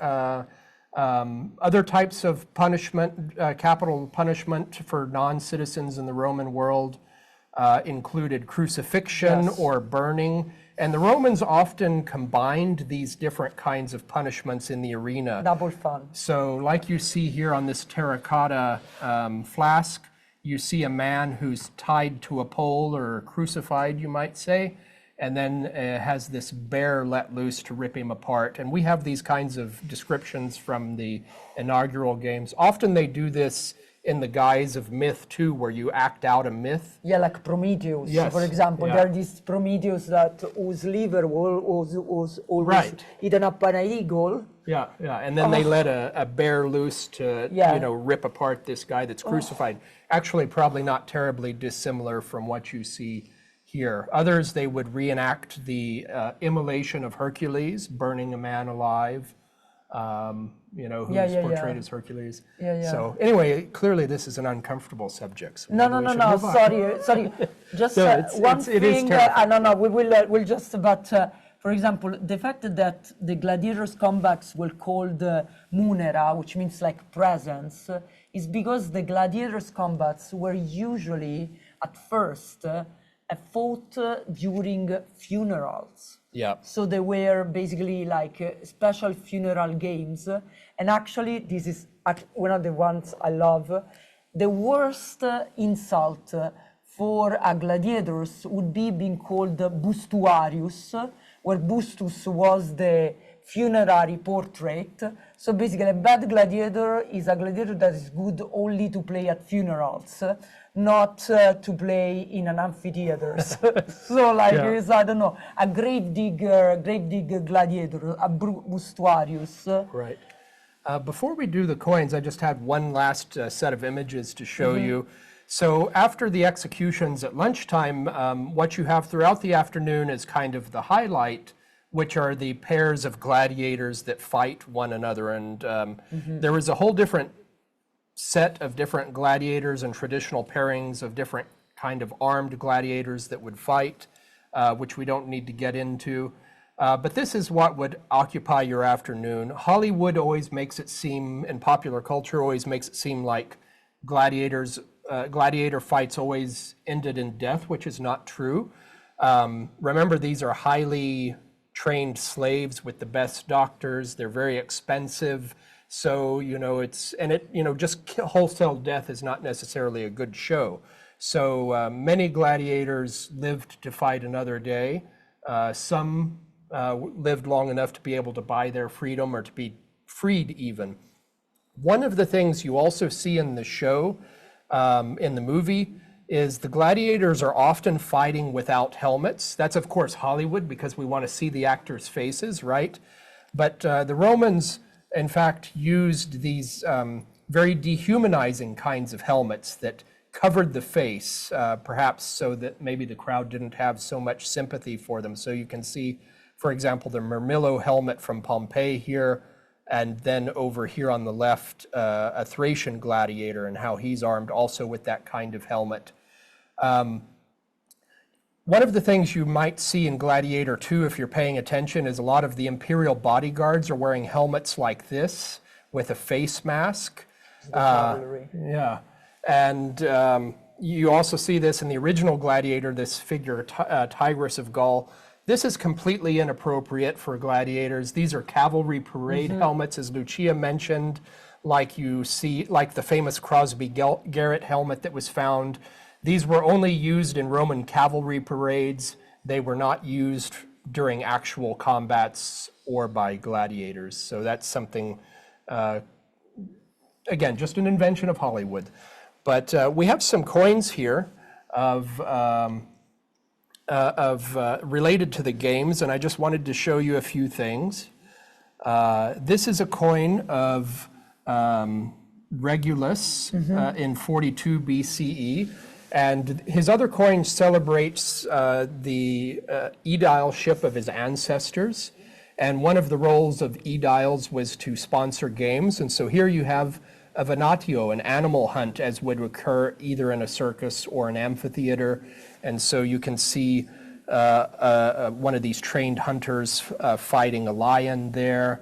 other types of punishment, capital punishment for non-citizens in the Roman world, included crucifixion or burning. And the Romans often combined these different kinds of punishments in the arena. Double fun. So like you see here on this terracotta flask, you see a man who's tied to a pole or crucified, you might say, and then has this bear let loose to rip him apart. And we have these kinds of descriptions from the inaugural games. Often they do this in the guise of myth too, where you act out a myth. Yeah, like Prometheus, for example. There are these Prometheus whose liver was always eaten up by an eagle. Yeah, and then they let a bear loose to rip apart this guy that's crucified. Actually, probably not terribly dissimilar from what you see here. Others, they would reenact the immolation of Hercules, burning a man alive. Who's portrayed as Hercules. So anyway, clearly this is an uncomfortable subject. So no. Sorry. Just one thing. We'll just. But for example, the fact that the gladiators' combats were called munera, which means like presence, is because the gladiators' combats were usually at first fought during funerals. Yeah. So they were basically like special funeral games. And actually, this is one of the ones I love. The worst insult for a gladiators would be being called bustuarius, where bustus was the funerary portrait. So basically, a bad gladiator is a gladiator that is good only to play at funerals, not to play in an amphitheater. So like, it's, I don't know, a grave digger gladiator, a bustuarius. Right. Before we do the coins, I just had one last set of images to show you. So after the executions at lunchtime, what you have throughout the afternoon is kind of the highlight, which are the pairs of gladiators that fight one another. And there was a whole different set of different gladiators and traditional pairings of different kind of armed gladiators that would fight, which we don't need to get into. But this is what would occupy your afternoon. Hollywood always makes it seem, and popular culture always makes it seem like gladiator fights always ended in death, which is not true. Remember, these are highly trained slaves with the best doctors. They're very expensive. So, just wholesale death is not necessarily a good show. So many gladiators lived to fight another day. Some lived long enough to be able to buy their freedom or to be freed even. One of the things you also see in the show, in the movie, is the gladiators are often fighting without helmets. That's of course Hollywood, because we want to see the actors' faces, right? But the Romans, in fact, used these very dehumanizing kinds of helmets that covered the face, perhaps so that maybe the crowd didn't have so much sympathy for them. So you can see, for example, the Murmillo helmet from Pompeii here, and then over here on the left, a Thracian gladiator and how he's armed also with that kind of helmet. One of the things you might see in Gladiator II, if you're paying attention, is a lot of the imperial bodyguards are wearing helmets like this with a face mask. Yeah, and you also see this in the original Gladiator, this figure, Tigress of Gaul. This is completely inappropriate for gladiators. These are cavalry parade helmets, as Lucia mentioned, like you see, like the famous Crosby Garrett helmet that was found. These were only used in Roman cavalry parades. They were not used during actual combats or by gladiators. So that's something, again, just an invention of Hollywood. But we have some coins here of related to the games, and I just wanted to show you a few things. This is a coin of Regulus in 42 BCE, and his other coin celebrates the aedileship of his ancestors, and one of the roles of aediles was to sponsor games, and so here you have a venatio, an animal hunt, as would occur either in a circus or an amphitheater. And so you can see one of these trained hunters fighting a lion there.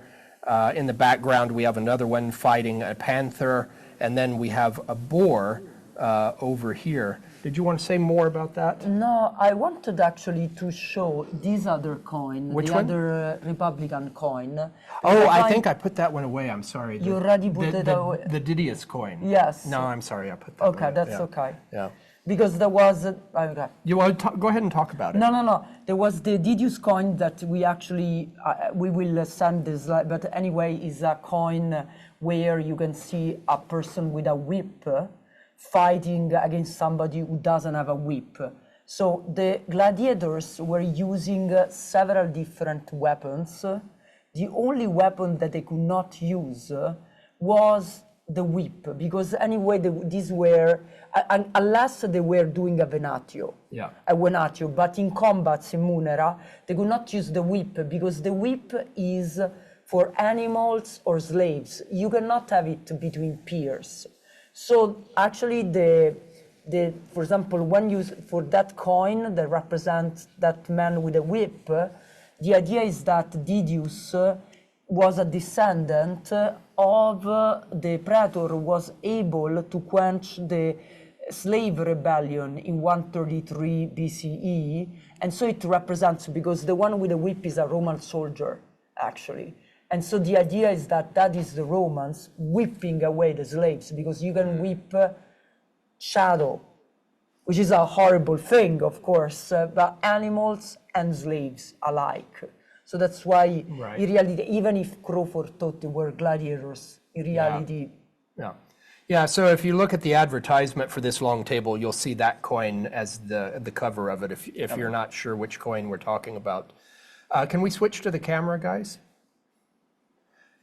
In the background, we have another one fighting a panther. And then we have a boar over here. Did you want to say more about that? No, I wanted actually to show this other coin, Which one? Other Republican coin. Oh, I think I put that one away. I'm sorry. You already put it away? The Didius coin. Yes. No, I'm sorry. I put that away. Okay, that's Yeah. okay. Yeah. Because there was, okay. You want to go ahead and talk about it? No. There was the Didius coin that we actually, we will send this, but anyway, is a coin where you can see a person with a whip fighting against somebody who doesn't have a whip. So the gladiators were using several different weapons. The only weapon that they could not use was the whip, because anyway, these were, unless they were doing a venatio, but in combats in Munera, they could not use the whip, because the whip is for animals or slaves. You cannot have it between peers. So actually, for example, when you, for that coin that represents that man with a whip, the idea is that Didius was a descendant of the praetor who was able to quench the slave rebellion in 133 BCE. And so it represents, because the one with the whip is a Roman soldier, actually. And so the idea is that that is the Romans whipping away the slaves, because you can whip shadow, which is a horrible thing, of course, but animals and slaves alike. So that's why, in reality, even if Crawford thought they were gladiators, in reality... Yeah, so if you look at the advertisement for this long table, you'll see that coin as the cover of it, if you're not sure which coin we're talking about. Can we switch to the camera, guys?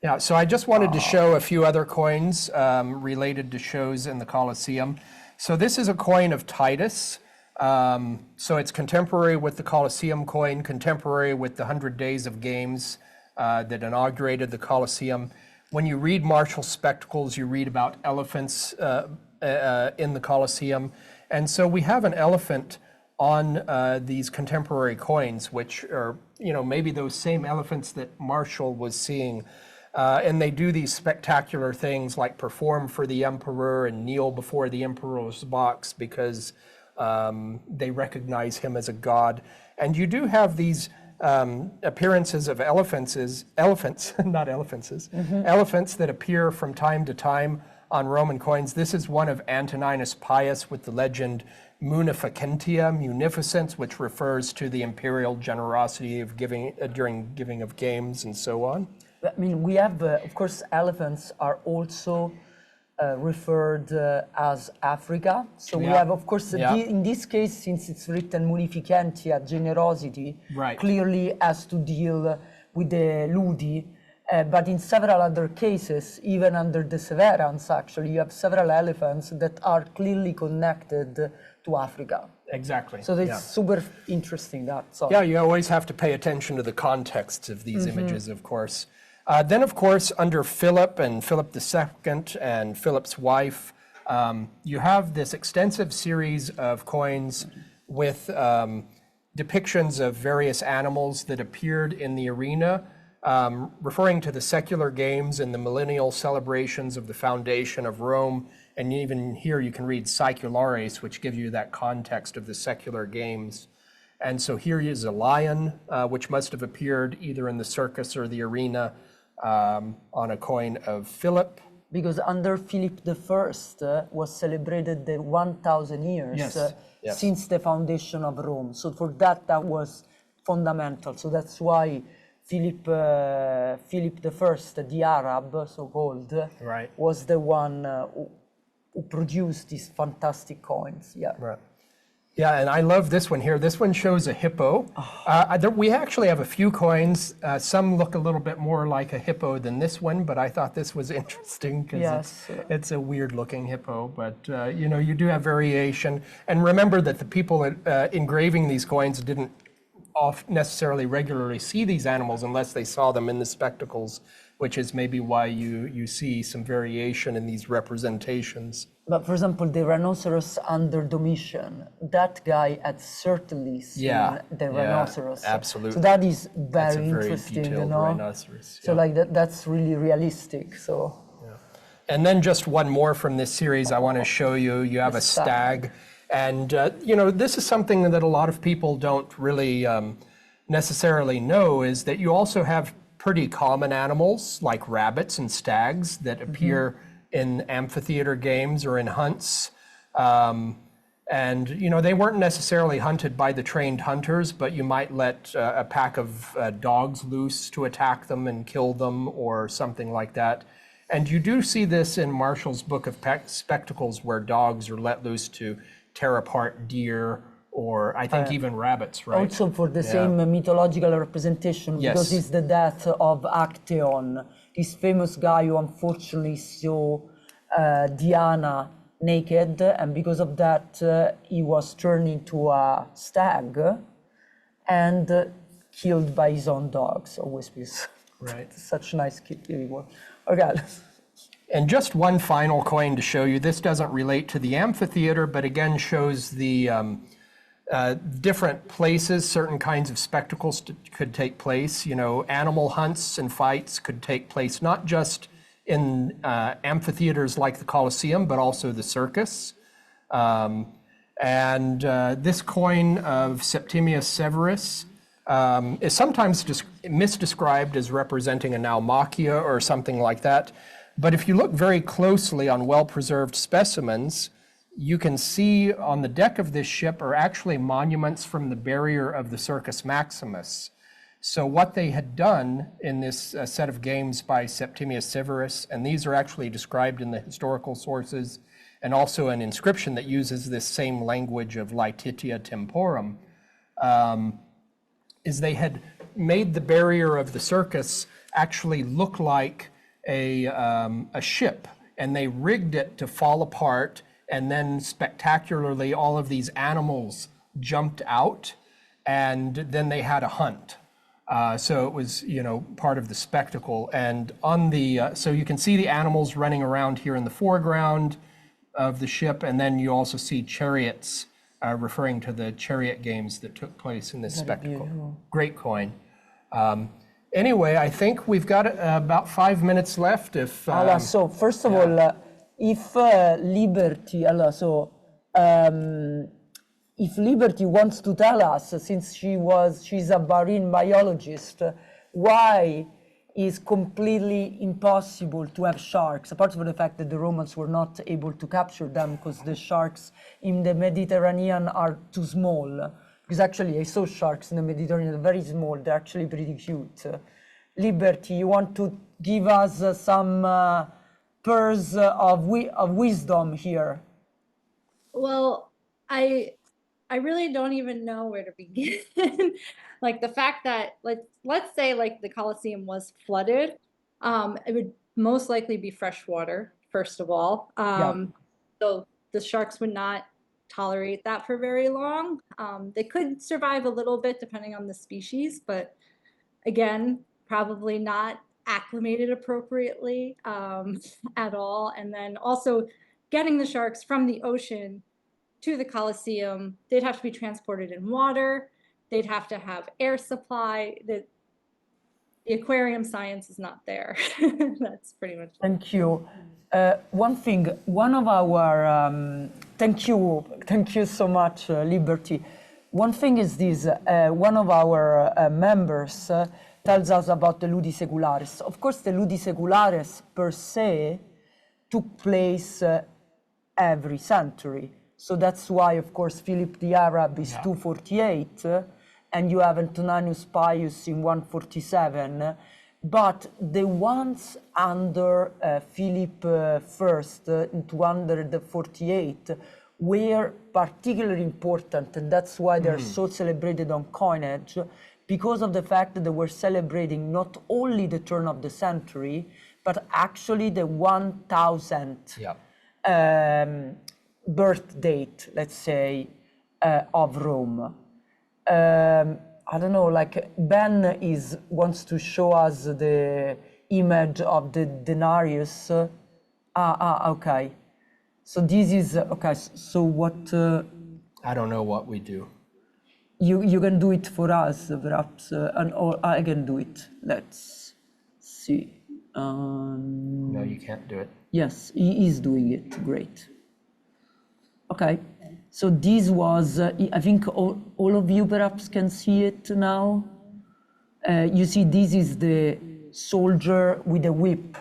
Yeah, so I just wanted to show a few other coins related to shows in the Colosseum. So this is a coin of Titus. So it's contemporary with the Colosseum coin, contemporary with the 100 Days of Games that inaugurated the Colosseum. when you read Martial's spectacles, you read about elephants in the Colosseum. And so we have an elephant on these contemporary coins, which are, maybe those same elephants that Martial was seeing. And they do these spectacular things like perform for the emperor and kneel before the emperor's box because they recognize him as a god. And you do have these appearances of elephants, not elephants, elephants that appear from time to time on Roman coins. This is one of Antoninus Pius with the legend Munificentia, munificence, which refers to the imperial generosity of giving during giving of games and so on. I mean, we have, of course, elephants are also referred as Africa. So we have, of course, in this case, since it's written munificentia, generosity, clearly has to deal with the ludi. But in several other cases, even under the Severans, actually, you have several elephants that are clearly connected to Africa. Exactly. So it's super interesting that. So. Yeah, you always have to pay attention to the context of these images, of course. Then, of course, under Philip and Philip II and Philip's wife, you have this extensive series of coins with depictions of various animals that appeared in the arena, referring to the secular games and the millennial celebrations of the foundation of Rome. And even here you can read Seculares, which gives you that context of the secular games. And so here is a lion, which must have appeared either in the circus or the arena on a coin of Philip. Because under Philip I was celebrated the 1,000 years since the foundation of Rome. So for that was fundamental. So that's why Philip I, the Arab, so-called, was the one who produced these fantastic coins. Yeah. Right. Yeah, and I love this one here. This one shows a hippo. We actually have a few coins. Some look a little bit more like a hippo than this one, but I thought this was interesting because it's a weird-looking hippo. But you do have variation. And remember that the people engraving these coins didn't necessarily regularly see these animals unless they saw them in the spectacles, which is maybe why you see some variation in these representations. But for example, the rhinoceros under Domitian, that guy had certainly seen the rhinoceros. Absolutely. So that is very interesting, detailed rhinoceros. So like that's really realistic. So. Yeah. And then just one more from this series I want to show you. You have a stag. And, this is something that a lot of people don't really necessarily know, is that you also have pretty common animals like rabbits and stags that appear in amphitheater games or in hunts. And, they weren't necessarily hunted by the trained hunters, but you might let a pack of dogs loose to attack them and kill them or something like that. And you do see this in Martial's Book of Spectacles, where dogs are let loose to tear apart deer or I think even rabbits, right? Also for the same mythological representation, because it's the death of Actaeon, this famous guy who unfortunately saw Diana naked, and because of that he was turned into a stag and killed by his own dogs, always because such nice kid he was. Okay. And just one final coin to show you. This doesn't relate to the amphitheater, but again shows the different places certain kinds of spectacles could take place. Animal hunts and fights could take place not just in amphitheaters like the Colosseum, but also the circus. And this coin of Septimius Severus is sometimes misdescribed as representing a naumachia or something like that. But if you look very closely on well-preserved specimens, you can see on the deck of this ship are actually monuments from the barrier of the Circus Maximus. So what they had done in this set of games by Septimius Severus, and these are actually described in the historical sources, and also an inscription that uses this same language of Laetitia Temporum, is they had made the barrier of the circus actually look like a ship, and they rigged it to fall apart, and then spectacularly all of these animals jumped out, and then they had a hunt. So it was, part of the spectacle. And on the, so you can see the animals running around here in the foreground of the ship, and then you also see chariots, referring to the chariot games that took place in this spectacle. Beautiful. Great coin. Anyway, I think we've got about 5 minutes left. So first of all, if Liberty, if Liberty wants to tell us, since she's a marine biologist, why is completely impossible to have sharks, apart from the fact that the Romans were not able to capture them because the sharks in the Mediterranean are too small. Because actually I saw sharks in the Mediterranean, very small, they're actually pretty cute. Liberty, you want to give us some pearls of wisdom here? Well, I really don't even know where to begin. Like the fact that, let's say like the Colosseum was flooded, it would most likely be fresh water, first of all. So the sharks would not tolerate that for very long. They could survive a little bit depending on the species, but again, probably not acclimated appropriately at all. And then also getting the sharks from the ocean to the Colosseum, they'd have to be transported in water. They'd have to have air supply. The aquarium science is not there. That's pretty much it. Thank you. One thing, one of our, thank you so much, Liberty. One thing is this, one of our members tells us about the Ludi Seculares. Of course, the Ludi Seculares per se took place every century. So that's why, of course, Philip the Arab is 248, and you have Antoninus Pius in 147. But the ones under Philip I in 248 were particularly important, and that's why they're so celebrated on coinage, because of the fact that they were celebrating not only the turn of the century, but actually the 1000th birth date, let's say, of Rome. I don't know, like Ben wants to show us the image of the denarius. Okay. So this is, okay, so what... I don't know what we do. You can do it for us, perhaps, or I can do it. Let's see. No, you can't do it. Yes, he is doing it. Great. Okay. So this was, I think all of you perhaps can see it now. You see, this is the soldier with a whip.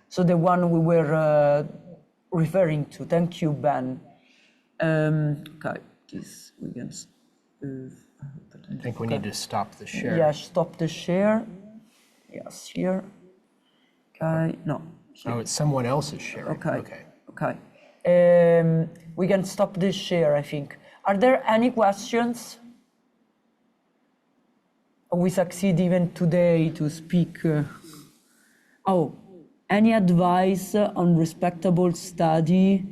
So the one we were referring to. Thank you, Ben. Okay, this we can... I think we need to stop the share. Yeah, stop the share. Yes, here. Okay, no. Here. Oh, it's someone else's share. Okay. We can stop this share, I think. Are there any questions? We succeed even today to speak. Any advice on respectable study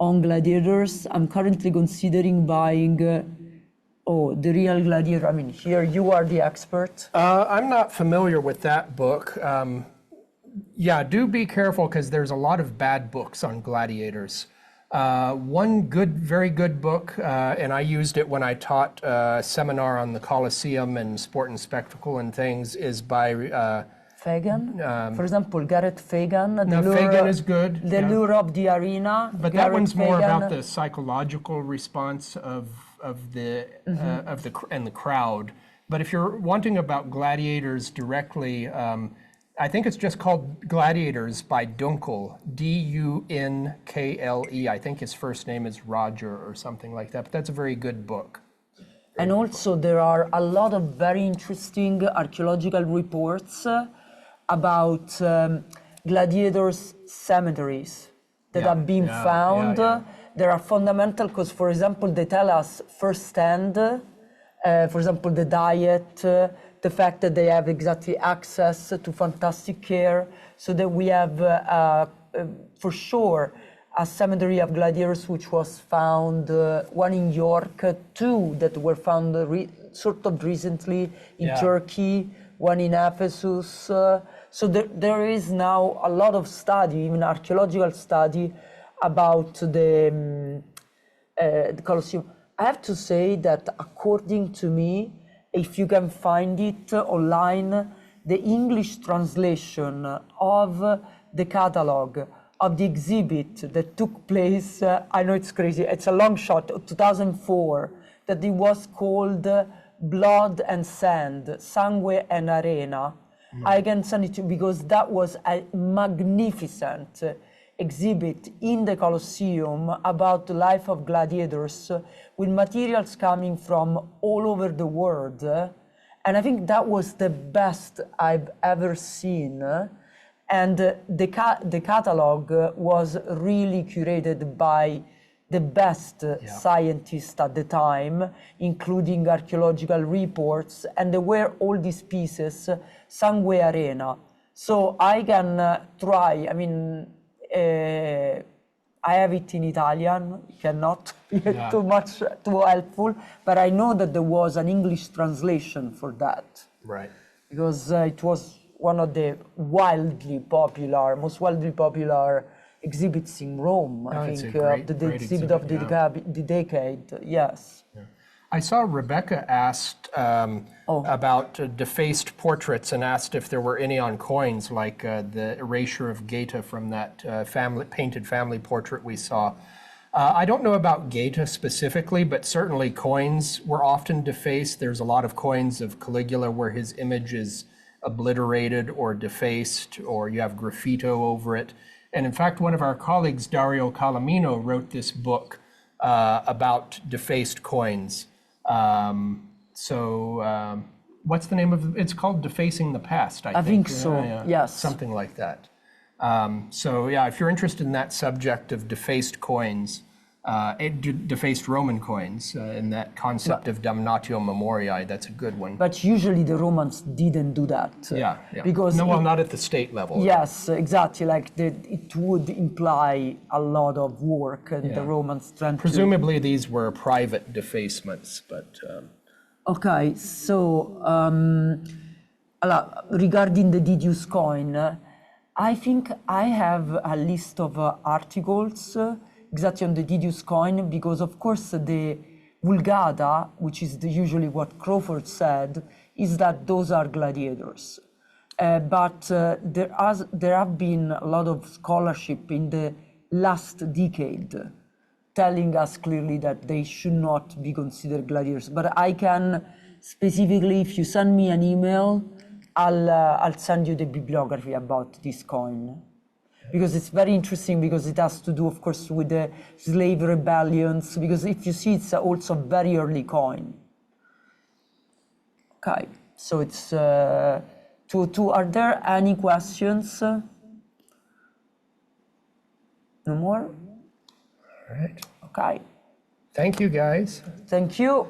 on gladiators? I'm currently considering buying the real Gladiator. I mean, here you are the expert. I'm not familiar with that book. Yeah, do be careful because there's a lot of bad books on gladiators. One very good book, and I used it when I taught a seminar on the Colosseum and sport and spectacle and things, is by... Fagan? For example, Garrett Fagan. Fagan is good. The Lure of the Arena. But that one's more about the psychological response of the crowd. But if you're wanting about gladiators directly, I think it's just called Gladiators by Dunkel, D-U-N-K-L-E. I think his first name is Roger or something like that, but that's a very good book. And also there are a lot of very interesting archaeological reports about gladiators' cemeteries that have been found. They are fundamental because, for example, they tell us firsthand, for example, the diet, the fact that they have exactly access to fantastic care, so that we have, for sure, a cemetery of gladiators which was found, one in York, two that were found sort of recently in Yeah. Turkey, one in Ephesus. So there is now a lot of study, even archaeological study, about the Colosseum. I have to say that according to me, if you can find it online, the English translation of the catalog of the exhibit that took place, I know it's crazy, it's a long shot, 2004, that it was called Blood and Sand, Sangue and Arena. I can send it to you because that was a magnificent exhibit in the Colosseum about the life of gladiators with materials coming from all over the world. And I think that was the best I've ever seen. And the catalog was really curated by the best scientists at the time, including archaeological reports, and there were all these pieces, Sangue Arena. So I can try, I mean, I have it in Italian, cannot be too helpful, but I know that there was an English translation for that. Right. Because it was one of the most wildly popular exhibits in Rome, I think, the exhibit of the decade, yes. Yeah. I saw Rebecca asked about defaced portraits and asked if there were any on coins, like the erasure of Gaeta from that painted family portrait we saw. I don't know about Gaeta specifically, but certainly coins were often defaced. There's a lot of coins of Caligula where his image is obliterated or defaced, or you have graffito over it. And in fact, one of our colleagues, Dario Calamino, wrote this book about defaced coins. What's the name of it? It's called Defacing the Past, I think. I think so, yes. Something like that. If you're interested in that subject of defaced coins, defaced Roman coins, and that concept of damnatio memoriae, that's a good one. But usually the Romans didn't do that. Because not at the state level. Yes, exactly. Like it would imply a lot of work, and the Romans presumably these were private defacements, but. Okay, so regarding the Didius coin, I think I have a list of articles exactly on the Didius coin, because of course the Vulgata, which is usually what Crawford said, is that those are gladiators. But there have been a lot of scholarship in the last decade telling us clearly that they should not be considered gladiators. But I can specifically, if you send me an email, I'll send you the bibliography about this coin. Because it's very interesting, because it has to do, of course, with the slave rebellions, because if you see, it's also a very early coin. Okay, so it's, are there any questions? No more? All right. Okay. Thank you, guys. Thank you.